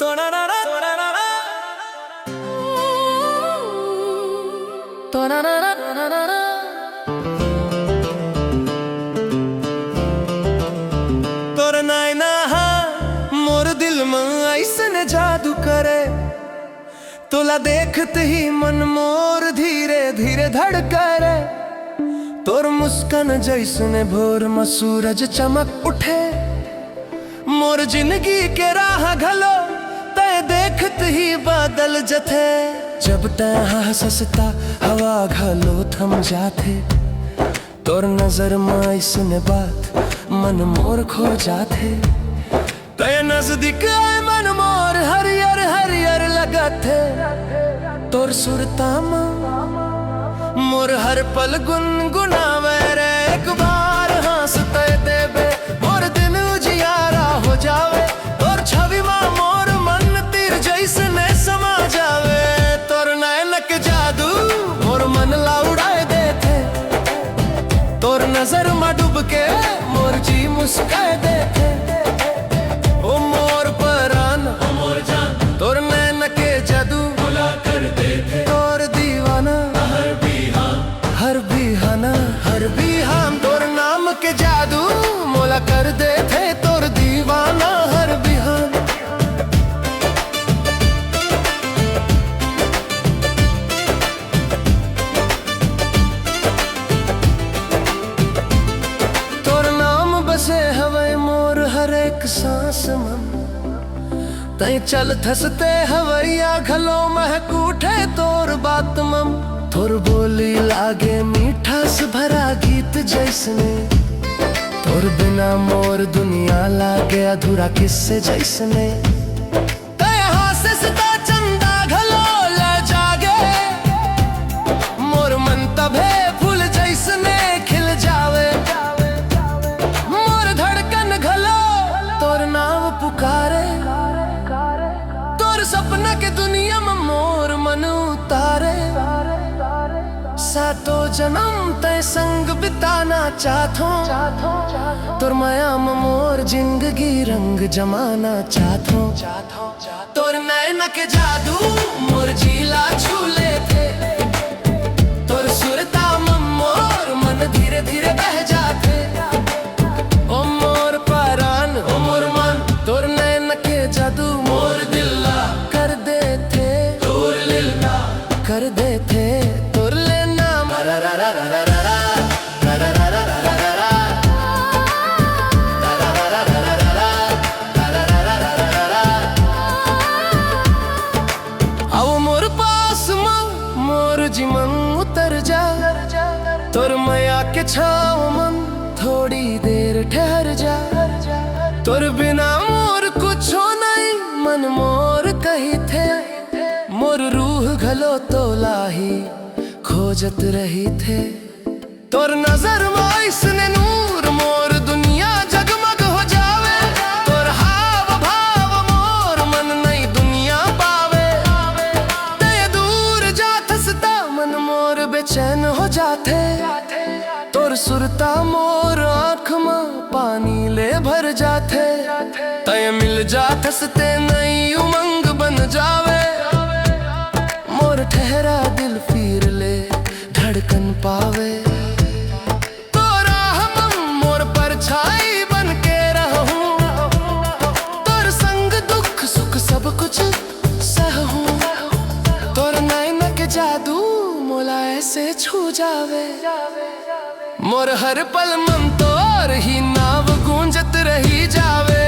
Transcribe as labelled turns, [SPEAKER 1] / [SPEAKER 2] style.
[SPEAKER 1] तोर नैना मोर दिल में ऐसने जादू करे, तोला देखते ही मन मोर धीरे धीरे धड़के रे। तोर मुस्कान जैसने भोर में सूरज चमक उठे, मोर जिंदगी के राह घलो तय देखते ही बादल जथे। जब तय हंसता हवा घलो थम जाथे, तोर नजर में ऐसने बात मन मोर खो जाथे। तय नजदीक आए मन मोर हरियर हरियर लगथे, तोर सुरता में मोर हर पल गुनगुनावे रे। एक बार हंस तय देबे मोर दिन उजियारा हो जावे, तोर छवि में मोर मन तीर जैसने समा जावे। तोर नैन के जादू मोर मन ला उड़ाए देथे, तोर नजर में डूब के मोर जी मुस्काए देथे। ओ मोर परान ओ मोर जान, तोर नैन के जादू भुला कर देथे। तोर दीवाना हर बिहान तोर नाम के जादू मोला कर देथे। तोर दीवाना हर बिहान। तोर नाम बसे हवे मोर हर एक सांस मन, तय चल थसते हवैया घलो महक उठे तोर बात मम। तोर बोली लागे मीठास भरा गीत जैसने, तोर बिना मोर दुनिया लागे अधूरा किस्से जैसने। तय हासे सिता चंदा घलो ल जागे, मोर मन तभे फूल जैसने खिल जावे। मोर धड़कन घलो तोर नाम पुकारे, तोर सपना के दुनिया में मोर मन उतारे। सातो जन्म तय संग बिताना चाहतो, तोर माया में मोर जिंदगी रंग जमाना चाहतो। तोर नैना के जादू मोर जीला छू लेथे, तोर सुरता में मोर मन धीरे धीरे बह जाथे। ओ मोर परान ओ मोर मन, तोर नैना के जादू मोर दिल कर देथे। तोर लीला कर देथे तोर लेना रा रा रा रा रा रा रा रा रा रा रा रा रा। आओ मोर पास में मोर जीवन उतर जा, तोर माया के छाव मन थोड़ी देर ठहर जा। तोर बिना मोर कुछ नहीं मन मोर कही थे, मोर रूह घलो तो लाही खोजत रही थे। तोर नजर में ऐसने नूर मोर दुनिया जगमग हो जावे, तोर हाव भाव मोर मन नई दुनिया पावे। तय दूर जात सता मन मोर बेचैन हो जाथे, तोर सुरता मोर आँख में पानी ले भर जाथे। तय मिल जात सते नई उमंग बन जावे, मोर ठहरा दिल फिर ले धड़कन पावे। तोरा हम मोर परछाई बन के रहूं, तोर संग दुख सुख सब कुछ सहूं। तोर नैना के जादू मोला ऐसे छू जावे, मोर हर पल मन तोर ही नाव गूंजत रही जावे।